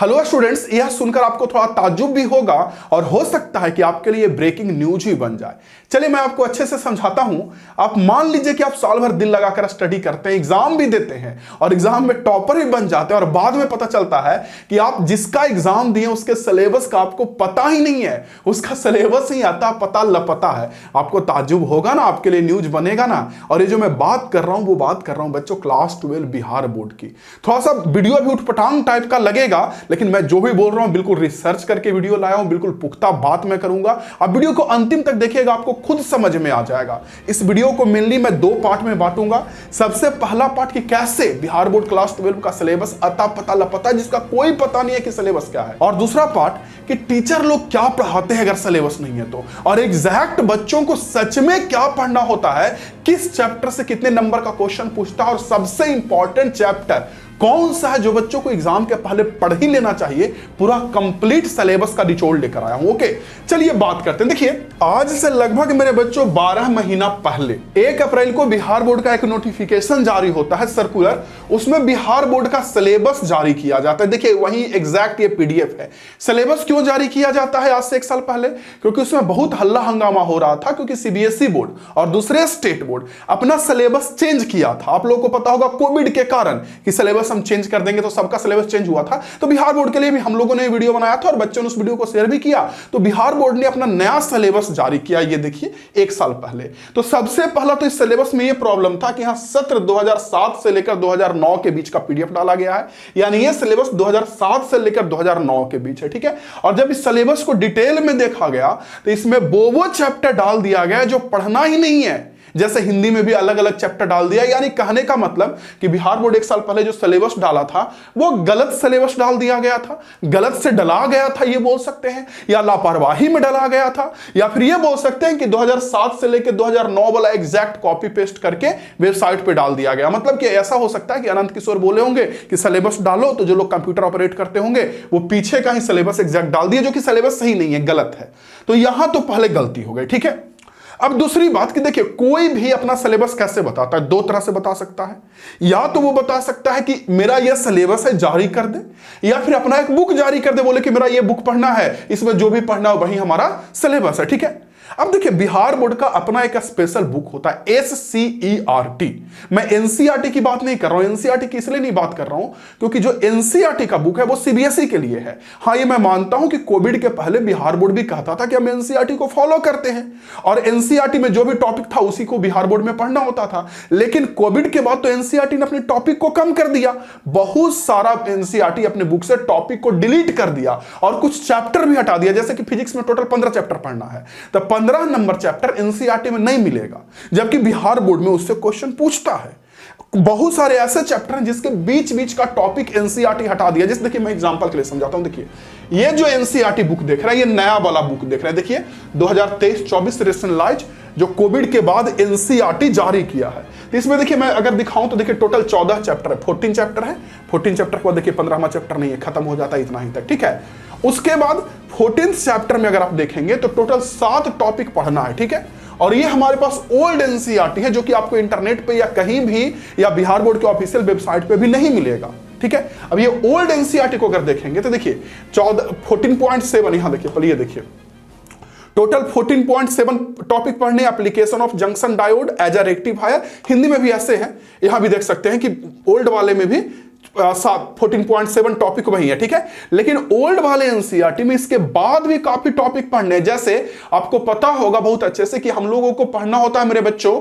Hello students, यह सुनकर आपको थोड़ा ताज्जुब भी होगा और हो सकता है कि आपके लिए ब्रेकिंग न्यूज ही बन जाए। चलिए मैं आपको अच्छे से समझाता हूं। आप मान लीजिए कि आप साल भर दिल लगाकर स्टडी करते हैं, एग्जाम भी देते हैं और एग्जाम में टॉपर भी बन जाते हैं और बाद में पता चलता है कि आप जिसका एग्जाम दिए उसके सिलेबस का आपको पता ही नहीं है, उसका सिलेबस ही आता पता लपता है। आपको ताज्जुब होगा ना, आपके लिए न्यूज बनेगा ना। और ये जो मैं बात कर रहा हूं वो बात कर रहा हूं बच्चों क्लास 12 बिहार बोर्ड की। थोड़ा सा वीडियो अभी उठपटांग टाइप का लगेगा, लेकिन मैं जो भी बोल रहा हूं बिल्कुल रिसर्च करके वीडियो लाया हूं, बिल्कुल पुख्ता बात मैं करूंगा। आप वीडियो को अंतिम तक देखिएगा, आपको खुद समझ में आ जाएगा। इस वीडियो को मेनली मैं दो पार्ट में बांटूंगा। सबसे पहला पार्ट कि कैसे बिहार बोर्ड क्लास 12 का सिलेबस अता पता लपता जिसका कोई पता नहीं है कि सिलेबस क्या है, और दूसरा पार्ट कि टीचर लोग क्या पढ़ाते हैं अगर सिलेबस नहीं है तो, और एग्जैक्ट बच्चों को सच में क्या पढ़ना होता है, किस चैप्टर से कितने नंबर का क्वेश्चन पूछता है, और सबसे इंपॉर्टेंट चैप्टर कौन सा है जो बच्चों को एग्जाम के पहले पढ़ ही लेना चाहिए। पूरा कंप्लीट सिलेबस का निचोड़ लेकर आया हूं। ओके, चलिए बात करते हैं। देखिए, आज से लगभग मेरे बच्चों 12 महीना पहले 1 अप्रैल को बिहार बोर्ड का एक नोटिफिकेशन जारी होता है, सर्कुलर। उसमें बिहार बोर्ड का सिलेबस जारी किया जाता है। देखिए वही एग्जैक्ट ये पीडीएफ है। सिलेबस क्यों जारी किया जाता है आज से 1 साल पहले? क्योंकि उसमें बहुत हल्ला हंगामा हो रहा था, क्योंकि सीबीएसई बोर्ड और दूसरे स्टेट बोर्ड अपना सिलेबस चेंज किया था। आप लोगों को पता होगा कोविड के कारण कि सिलेबस हम चेंज कर देंगे, तो सबका सिलेबस चेंज हुआ था। तो बिहार बोर्ड के लिए भी हम लोगों ने वीडियो बनाया था और बच्चों ने उस वीडियो को शेयर भी किया। तो बिहार बोर्ड ने अपना नया सिलेबस जारी किया, ये देखिए 1 साल पहले। तो सबसे पहला तो इस सिलेबस में ये प्रॉब्लम था कि यहां सत्र 2007 से लेकर 2009 के बीच का पीडीएफ डाला गया है, यानी ये सिलेबस 2007 से लेकर 2009 के बीच है, ठीक है। और जब इस सिलेबस को डिटेल में देखा गया तो इसमें वो चैप्टर डाल दिया गया जो पढ़ना ही नहीं है। जैसे हिंदी में भी अलग अलग चैप्टर डाल दिया, यानी कहने का मतलब कि बिहार बोर्ड 1 साल पहले जो सिलेबस डाला था वो गलत सिलेबस डाल दिया गया था, गलत से डला गया था ये बोल सकते हैं, या लापरवाही में डला गया था, या फिर ये बोल सकते हैं कि 2007 से लेकर 2009 वाला एग्जैक्ट कॉपी पेस्ट करके वेबसाइट पे डाल दिया गया। मतलब कि ऐसा हो सकता है कि अनंत किशोर बोले होंगे कि सिलेबस डालो, तो जो लोग कंप्यूटर ऑपरेट करते होंगे वो पीछे का ही सिलेबस एग्जैक्ट डाल दिए, जो कि सिलेबस सही नहीं है, गलत है। तो यहां तो पहले गलती हो गई, ठीक है। अब दूसरी बात कि देखिए कोई भी अपना सिलेबस कैसे बताता है, 2 तरह से बता सकता है। या तो वो बता सकता है कि मेरा यह सिलेबस है जारी कर दे, या फिर अपना एक बुक जारी कर दे, बोले कि मेरा ये बुक पढ़ना है, इसमें जो भी पढ़ना है वही हमारा सिलेबस है, ठीक है। अब देखिए बिहार बोर्ड का अपना एक स्पेशल बुक होता है SCERT। मैं NCERT की बात नहीं कर रहा हूं। NCERT की इसलिए नहीं बात कर रहा हूं क्योंकि जो NCERT का बुक है वो CBSE के लिए है। हाँ, ये मैं मानता हूं कि कोविड के पहले बिहार बोर्ड भी कहता था कि हम NCERT को फॉलो करते हैं और NCERT में जो भी टॉपिक था उसी को बिहार बोर्ड में पढ़ना होता था। लेकिन कोविड के बाद तो NCERT ने अपने टॉपिक को कम कर दिया, बहुत सारा NCERT अपने बुक से टॉपिक को डिलीट कर दिया और कुछ चैप्टर भी हटा दिया। जैसे कि फिजिक्स में टोटल 15 चैप्टर पढ़ना है, तो 15 नंबर चैप्टर NCERT में नहीं मिलेगा, जबकि बिहार बोर्ड में उससे क्वेश्चन पूछता है। बहुत सारे ऐसे चैप्टर हैं जिसके बीच बीच का टॉपिक NCERT हटा दिया। जैसे देखिए मैं एग्जांपल के लिए समझाता हूं। देखिए ये जो NCERT बुक देख रहा है, ये नया वाला बुक देख रहा है। देखिए 2023-24 रेशनलाइज जो कोविड के बाद NCERT जारी किया है। तो इसमें देखिए मैं अगर दिखाऊं तो देखिए टोटल 14 चैप्टर है, 14 चैप्टर है। 14 चैप्टर को देखिए 15वां चैप्टर नहीं है, खत्म हो जाता है इतना ही तक, ठीक है। उसके बाद 14 चैप्टर में अगर आप देखेंगे तो टोटल 7 टॉपिक पढ़ना है, ठीक है। और ये हमारे पास ओल्ड NCERT है जो कि आपको इंटरनेट पे या कहीं भी या बिहार बोर्ड के ऑफिशियल वेबसाइट पे भी नहीं मिलेगा, ठीक है। अब ये ओल्ड NCERT को अगर देखेंगे तो देखिए 14.7 यहां देखिए, पहले देखिए टोटल 14.7 टॉपिक पढ़ने। Application of junction diode as a rectifier, Hindi में भी ऐसे हैं, यहां भी देख सकते हैं कि ओल्ड वाले में भी 14.7 टॉपिक वही है, ठीक है। लेकिन ओल्ड वाले NCERT में इसके बाद भी काफी टॉपिक पढ़ने, जैसे आपको पता होगा बहुत अच्छे से कि हम लोगों को पढ़ना होता है मेरे बच्चों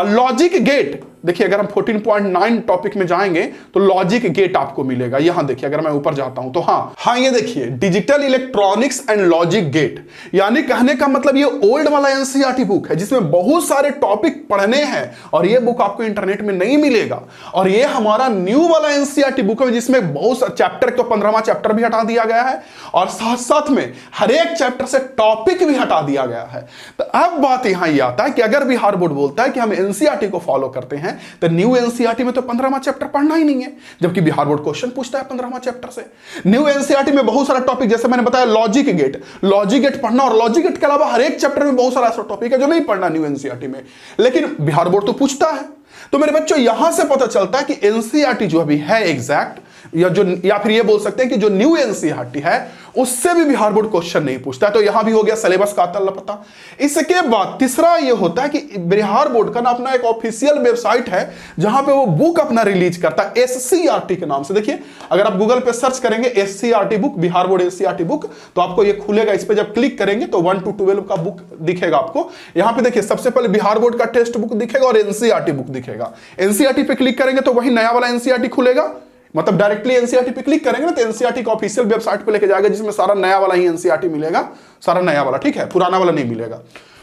लॉजिक गेट। देखिए अगर हम 14.9 टॉपिक में जाएंगे तो लॉजिक गेट आपको मिलेगा। यहां देखिए अगर मैं ऊपर जाता हूं तो हाँ ये देखिए digital electronics and logic gate, यानी कहने का मतलब ये ओल्ड वाला NCERT बुक है जिसमें बहुत सारे टॉपिक पढ़ने हैं और ये बुक आपको इंटरनेट में नहीं मिलेगा। और ये हमारा न्यू वाला NCERT बुक है जिसमें बहुत चैप्टर, तो 15वां चैप्टर भी हटा दिया गया है और साथ साथ में हर एक चैप्टर से टॉपिक भी हटा दिया गया है। तो अब बात यहां ये आता है कि अगर बिहार बोर्ड बोलता है कि हम NCERT को फॉलो करते हैं तो न्यू NCERT में तो 15वां चैप्टर पढ़ना ही नहीं है, जबकि बिहार बोर्ड क्वेश्चन पूछता है 15वां चैप्टर से। न्यू NCERT में बहुत सारा टॉपिक, जैसे मैंने बताया लॉजिक गेट पढ़ना, और लॉजिक गेट के अलावा हर एक चैप्टर में बहुत सारा ऐसा टॉपिक है जो नहीं पढ़ना न्यू NCERT में, लेकिन बिहार बोर्ड तो पूछता है। तो मेरे बच्चों यहां से पता चलता है कि NCERT जो अभी है एग्जैक्ट या फिर ये बोल सकते हैं कि जो न्यू एनसीईआरटी है उससे भी बिहार बोर्ड क्वेश्चन नहीं पूछता है। तो यहां भी हो गया सिलेबस का अता पता। इसके बाद तीसरा ये होता है कि बिहार बोर्ड का ना अपना एक ऑफिशियल वेबसाइट है जहां पे वो बुक अपना रिलीज करता है एससीईआरटी के नाम से। देखिए अगर आप गूगल पे सर्च करेंगे SCERT book, Bihar board SCERT book, तो आपको ये खुलेगा। इस पे जब क्लिक करेंगे तो 1 to 12 का बुक दिखेगा आपको। यहां पे देखिए सबसे पहले बिहार बोर्ड का टेक्स्ट बुक दिखेगा और एनसीईआरटी बुक दिखेगा। एनसीईआरटी पे क्लिक करेंगे तो वही नया वाला एनसीईआरटी खुलेगा, मतलब डायरेक्टली एनसीईआरटी पे क्लिक करेंगे ना तो एनसीईआरटी का ऑफिशियल वेबसाइट पे लेके जाएगा जिसमें सारा नया वाला ही एनसीईआरटी मिलेगा, सारा नया वाला, ठीक है, पुराना वाला नहीं मिलेगा।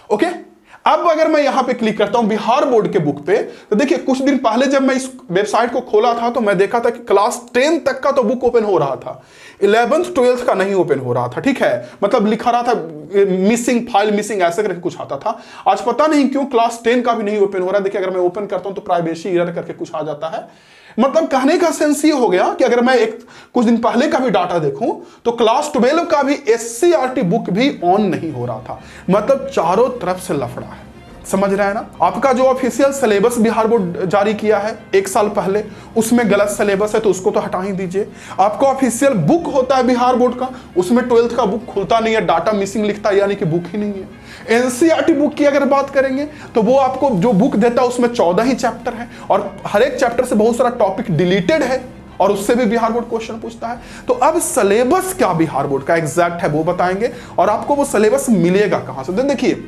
ओके, अब अगर मैं यहां पे क्लिक करता हूं बिहार बोर्ड के बुक पे, तो देखिए कुछ दिन पहले जब मैं इस वेबसाइट को खोला था तो मैं देखा था कि क्लास 10 तक का तो बुक ओपन हो रहा था, 11th 12th का नहीं ओपन हो रहा था, ठीक है, मतलब लिखा रहा था मिसिंग फाइल मिसिंग ऐसे करके कुछ आता था। आज पता नहीं क्यों क्लास 10 का भी नहीं ओपन हो रहा है। देखिए अगर मैं ओपन करता हूं तो प्राइवेसी एरर करके कुछ आ जाता है। मतलब कहने का सेंस ये हो गया कि अगर मैं कुछ दिन पहले का भी डाटा देखूं तो क्लास 12 का भी एससीईआरटी बुक भी ऑन नहीं हो रहा था। मतलब चारों तरफ से लफड़ा है, समझ रहे हैं ना। आपका जो ऑफिशियल सिलेबस बिहार बोर्ड जारी किया है 1 साल पहले, उसमें गलत सिलेबस है तो उसको तो हटा ही दीजिए। आपका ऑफिशियल बुक होता है बिहार बोर्ड का, उसमें 12th का बुक खुलता नहीं है, डाटा मिसिंग लिखता है, यानी कि बुक ही नहीं है। एनसीईआरटी बुक की अगर बात करेंगे तो वो आपको जो बुक देता है उसमें 14 ही चैप्टर है और हर एक चैप्टर से बहुत सारा टॉपिक डिलीटेड है और उससे भी बिहार बोर्ड क्वेश्चन पूछता है। तो अब सिलेबस क्या बिहार बोर्ड का एग्जैक्ट है वो बताएंगे और आपको वो सिलेबस मिलेगा कहां से। देखिए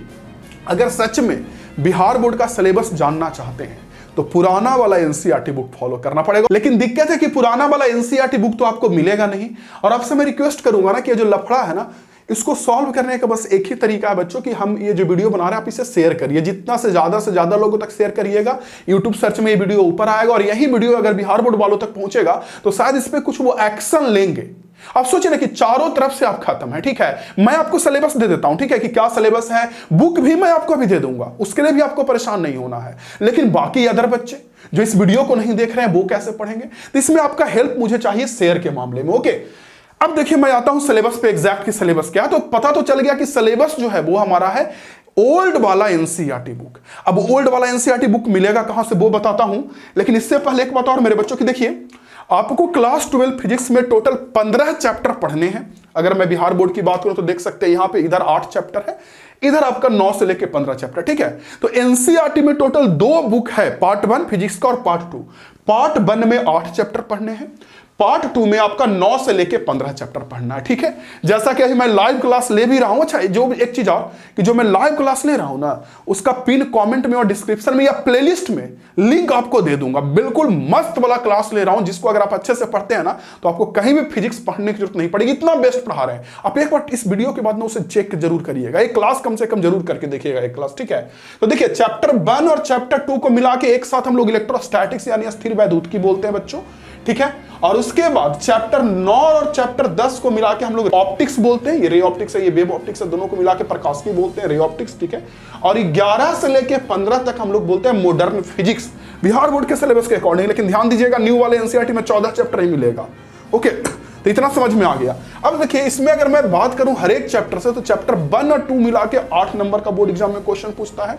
अगर सच में बिहार बोर्ड का सिलेबस जानना चाहते हैं तो पुराना वाला एनसीईआरटी बुक फॉलो करना पड़ेगा। लेकिन दिक्कत है कि पुराना वाला एनसीईआरटी बुक तो आपको मिलेगा नहीं। और आपसे मैं रिक्वेस्ट करूंगा ना कि जो लफड़ा है ना इसको सॉल्व करने का बस एक ही तरीका है बच्चों कि हम ये जो वीडियो बना रहे हैं आप इसे शेयर करिए, जितना से ज्यादा लोगों तक शेयर करिएगा। यूट्यूब सर्च में ये वीडियो ऊपर आएगा और यही वीडियो अगर बिहार बोर्ड वालों तक पहुंचेगा तो शायद इस पे कुछ वो एक्शन लेंगे। आप सोचिए ना कि चारों तरफ से आप खत्म है, ठीक है। मैं आपको सिलेबस दे देता हूं, ठीक है, कि क्या सिलेबस है, बुक भी मैं आपको अभी दे दूंगा, उसके लिए भी आपको परेशान नहीं होना है। लेकिन बाकी अदर बच्चे जो इस वीडियो को नहीं देख रहे हैं वो कैसे पढ़ेंगे, तो इसमें आपका हेल्प मुझे चाहिए शेयर के मामले में। ओके, अब देखिए मैं आता हूं सिलेबस पे, एग्जैक्ट की सिलेबस क्या है। तो पता तो चल गया कि सिलेबस जो है वो हमारा है ओल्ड वाला एनसीईआरटी बुक। अब ओल्ड वाला एनसीईआरटी बुक मिलेगा कहां से वो बताता हूं, लेकिन इससे पहले एक बात और मेरे बच्चों की, देखिए आपको क्लास 12 फिजिक्स में टोटल 15 चैप्टर पढ़ने हैं। अगर मैं बिहार बोर्ड की बात करूं तो देख सकते हैं यहां पे इधर 8 चैप्टर है, इधर आपका 9 से लेके 15 चैप्टर, ठीक है। तो एनसीईआरटी में टोटल 2 बुक है, पार्ट 1 फिजिक्स का और पार्ट 2। पार्ट 1 में 8 चैप्टर पढ़ने हैं, पार्ट 2 में आपका 9 से लेके 15 चैप्टर पढ़ना है, ठीक है। जैसा कि अभी मैं लाइव क्लास ले भी रहा हूं। अच्छा, जो एक चीज और कि जो मैं लाइव क्लास ले रहा हूं ना उसका पिन कमेंट में और डिस्क्रिप्शन में या प्लेलिस्ट में लिंक आपको दे दूंगा। बिल्कुल मस्त वाला क्लास ले रहा हूं जिसको अगर आप अच्छे से पढ़ते हैं ना तो आपको कहीं भी फिजिक्स पढ़ने की जरूरत नहीं पड़ेगी, इतना बेस्ट पढ़ा रहे हैं। आप एक बार इस वीडियो के बाद ना उसे चेक जरूर करिएगा, एक क्लास कम से कम जरूर करके देखिएगा, एक क्लास, ठीक है। तो देखिए चैप्टर 1 और चैप्टर 2 को मिला के एक साथ हम लोग इलेक्ट्रोस्टैटिक्स यानी स्थिर वैद्युत की बोलते हैं बच्चों, ठीक है। और उसके बाद चैप्टर 9 और चैप्टर 10 को मिला के हम लोग ऑप्टिक्स बोलते हैं, ये रे ऑप्टिक्स है, ये वेव ऑप्टिक्स है, दोनों को मिला के प्रकाशिकी बोलते हैं, रे ऑप्टिक्स, ठीक है। और 11 से लेके 15 तक हम लोग बोलते हैं मॉडर्न फिजिक्स, बिहार बोर्ड के सिलेबस के अकॉर्डिंग। लेकिन ध्यान दीजिएगा न्यू वाले एनसीईआरटी में 14 चैप्टर ही मिलेगा। ओके, तो इतना समझ में आ गया। अब देखिए इसमें अगर मैं बात करूं हर एक चैप्टर से तो चैप्टर 1 और 2 मिला के 8 नंबर का बोर्ड एग्जाम में क्वेश्चन पूछता है।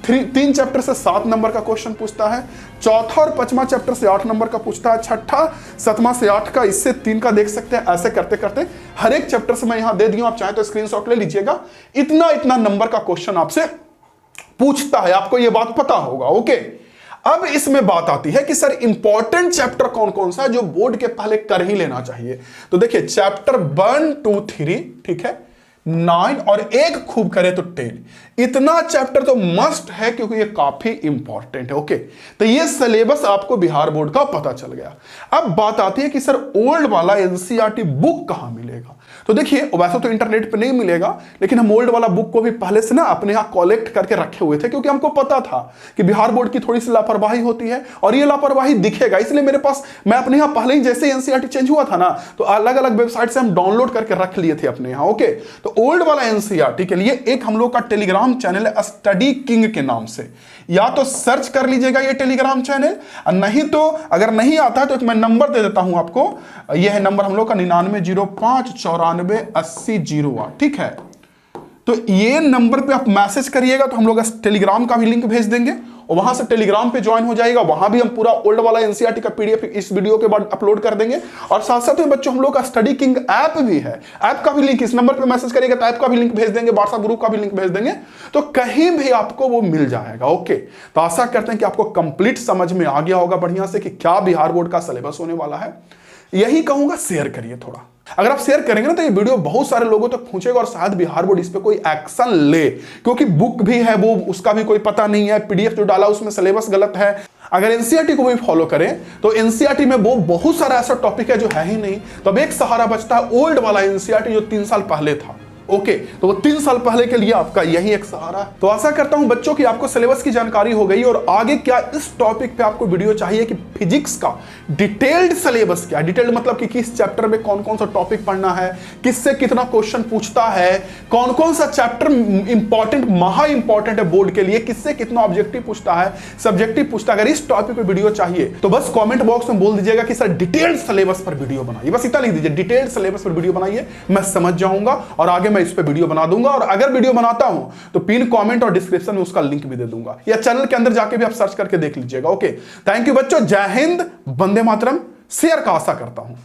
3 चैप्टर से 7 नंबर का क्वेश्चन पूछता है, चौथा और 5वां चैप्टर से 8 नंबर का पूछता है, छठा 7वां से 8 का, इससे 3 का देख सकते हैं। ऐसे करते करते हर एक चैप्टर से मैं यहां दे दिया, आप चाहे तो स्क्रीनशॉट ले लीजिएगा। इतना नंबर का क्वेश्चन आपसे पूछता है, आपको यह बात पता होगा। ओके, अब इसमें बात आती है कि सर इंपॉर्टेंट चैप्टर कौन कौन सा है जो बोर्ड के पहले कर ही लेना चाहिए। तो देखिए चैप्टर 1, 2, 3, ठीक है, 9 और एक खूब करे तो 10, इतना चैप्टर तो मस्ट है क्योंकि ये काफी इंपॉर्टेंट है। ओके, तो ये सिलेबस आपको बिहार बोर्ड का पता चल गया। अब बात आती है कि सर ओल्ड वाला एनसीईआरटी बुक कहां मिलेगा। तो देखिए वैसे तो इंटरनेट पे नहीं मिलेगा, लेकिन हम ओल्ड वाला बुक को भी पहले से ना अपने यहां कलेक्ट करके रखे हुए थे क्योंकि हमको पता था कि बिहार बोर्ड की थोड़ी सी लापरवाही होती है और ये लापरवाही दिखेगा। इसलिए मेरे पास, मैं अपने यहां पहले ही जैसे एनसीईआरटी चेंज हुआ था ना तो अलग अलग वेबसाइट से हम डाउनलोड करके रख लिए थे अपने यहां। ओके, तो ओल्ड वाला एनसीईआरटी के लिए एक हम लोग का टेलीग्राम चैनल है स्टडी किंग के नाम से, या तो सर्च कर लीजिएगा ये टेलीग्राम चैनल, नहीं तो अगर नहीं आता है तो एक मैं नंबर दे देता हूं आपको, यह है नंबर हम लोग का 9905948008, ठीक है। तो ये नंबर पे आप मैसेज करिएगा तो हम लोग टेलीग्राम का भी लिंक भेज देंगे और वहां से टेलीग्राम पे ज्वाइन हो जाएगा, वहां भी हम पूरा ओल्ड वाला एनसीईआरटी का पीडीएफ इस वीडियो के बाद अपलोड कर देंगे। और साथ साथ में बच्चों हम लोग का स्टडी किंग ऐप भी है, ऐप का भी लिंक इस नंबर पे मैसेज करिएगा तो ऐप का भी लिंक भेज देंगे, व्हाट्सएप ग्रुप का भी लिंक भेज देंगे, तो कहीं भी आपको वो मिल जाएगा। ओके, तो आशा करते हैं कि आपको कंप्लीट समझ में आ गया होगा बढ़िया से कि क्या बिहार बोर्ड का सिलेबस होने वाला है। यही कहूंगा, शेयर करिए थोड़ा। अगर आप शेयर करेंगे ना तो ये वीडियो बहुत सारे लोगों तक पहुंचेगा और शायद बिहार बोर्ड इस पे कोई एक्शन ले, क्योंकि बुक भी है वो, उसका भी कोई पता नहीं है, पीडीएफ जो डाला उसमें सिलेबस गलत है। अगर एनसीईआरटी को भी फॉलो करें तो एनसीईआरटी में वो बहुत सारा ऐसा टॉपिक है जो है ही नहीं, तो अब एक सहारा बचता है ओल्ड वाला एनसीईआरटी जो 3 साल पहले था। ओके, तो वो 3 साल पहले के लिए आपका यही एक सहारा है। तो आशा करता हूं बच्चों की आपको सिलेबस की जानकारी हो गई और आगे क्या इस टॉपिक पे आपको वीडियो चाहिए कि फिजिक्स का डिटेल्ड सिलेबस क्या है, डिटेल्ड मतलब कि किस चैप्टर में कौन कौन सा टॉपिक पढ़ना है, किससे कितना क्वेश्चन पूछता है, कौन कौन सा चैप्टर इंपॉर्टेंट महा इंपॉर्टेंट है बोर्ड के लिए, किससे कितना ऑब्जेक्टिव पूछता है, सब्जेक्टिव पूछता है। अगर इस टॉपिक पे वीडियो चाहिए तो बस कमेंट बॉक्स में बोल दीजिएगा कि सर डिटेल्ड सिलेबस पर वीडियो बनाइए, बस इतना लिख दीजिए, डिटेल्ड सिलेबस पर वीडियो बनाइए, मैं समझ जाऊंगा और आगे मैं इस पे वीडियो बना दूंगा। और अगर वीडियो बनाता हूं तो पिन कमेंट और डिस्क्रिप्शन में उसका लिंक भी दे दूंगा, या चैनल के अंदर जाके भी आप सर्च करके देख लीजिएगा। ओके, थैंक यू बच्चों, जय हिंद, वंदे मातरम, शेयर का आशा करता हूं।